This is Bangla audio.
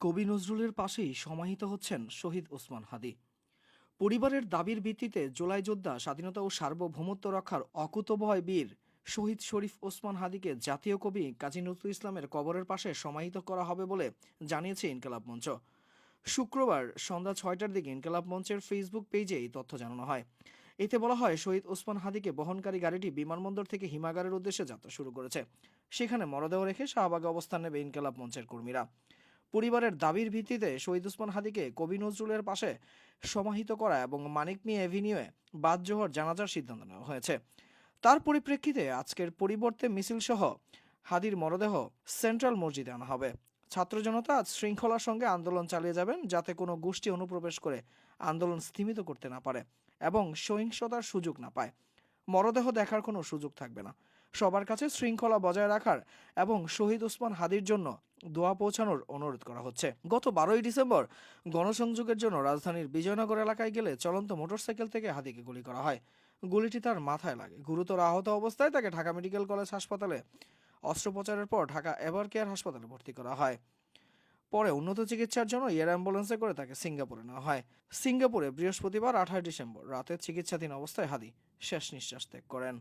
কবি নজরুলের পাশেই সমাহিত হচ্ছেন শহীদ ওসমান হাদী। পরিবারের দাবির ভিত্তিতে জুলাই যোদ্ধা, স্বাধীনতা ও সার্বভৌমত্ব রক্ষার অকুতোভয় বীর শহীদ শরীফ ওসমান হাদীকে জাতীয় কবি কাজী নজরুল ইসলামের কবরের পাশে সমাহিত করা হবে বলে জানিয়েছে ইনকিলাব মঞ্চ। শুক্রবার সন্ধ্যা 6টার দিকে ইনকিলাব মঞ্চের ফেসবুক পেজে এই তথ্য জানানো হয়। এতে বলা হয়, শহীদ ওসমান হাদীকে বহনকারী গাড়িটি বিমানবন্দর থেকে হিমাগারের উদ্দেশ্যে যাত্রা শুরু করেছে। সেখানে মরদেহ রেখে শাহবাগে অবস্থান নেবে ইনকিলাব মঞ্চের কর্মীরা। পরিবারের দাবির ভিত্তিতে শহীদ ওসমান হাদীকে কবি নজরুলের পাশে সমাহিত করা এবং মানিক মিয়া এভিনিউয়ে বাদ জোহর জানাজার সিদ্ধান্ত নেওয়া হয়েছে। তার পরিপ্রেক্ষিতে আজকের পরিবর্তে মিছিলসহ হাদীর মরদেহ সেন্ট্রাল মসজিদে আনা হবে। ছাত্র জনতা আজ শৃঙ্খলার সঙ্গে আন্দোলন চালিয়ে যাবেন, যাতে কোনো গোষ্ঠী অনুপ্রবেশ করে আন্দোলন স্থিমিত করতে না পারে এবং সহিংসতার সুযোগ না পায়। মরদেহ দেখার কোনো সুযোগ থাকবে না। সবার কাছে শৃঙ্খলা বজায় রাখার এবং শহীদ ওসমান হাদীর জন্য দোয়া পৌঁছানোর অনুরোধ করা হচ্ছে। গত 12ই ডিসেম্বর গণসংযোগের জন্য রাজধানীর বিজয়নগর এলাকায় গেলে চলন্ত মোটরসাইকেল থেকে হাদীকে গুলি করা হয়। গুলিটি তার মাথায় লাগে। গুরুতর আহত অবস্থায় তাকে ঢাকা মেডিকেল কলেজ হাসপাতালে অস্ত্রোপচারের পর ঢাকা এভার কেয়ার হাসপাতালে ভর্তি করা হয়। পরে উন্নত চিকিৎসার জন্য এয়ার অ্যাম্বুলেন্সে করে তাকে সিঙ্গাপুরে নেওয়া হয়। সিঙ্গাপুরে বৃহস্পতিবার 28 ডিসেম্বর রাতে চিকিৎসাধীন অবস্থায় হাদী শেষ নিঃশ্বাস ত্যাগ করেন।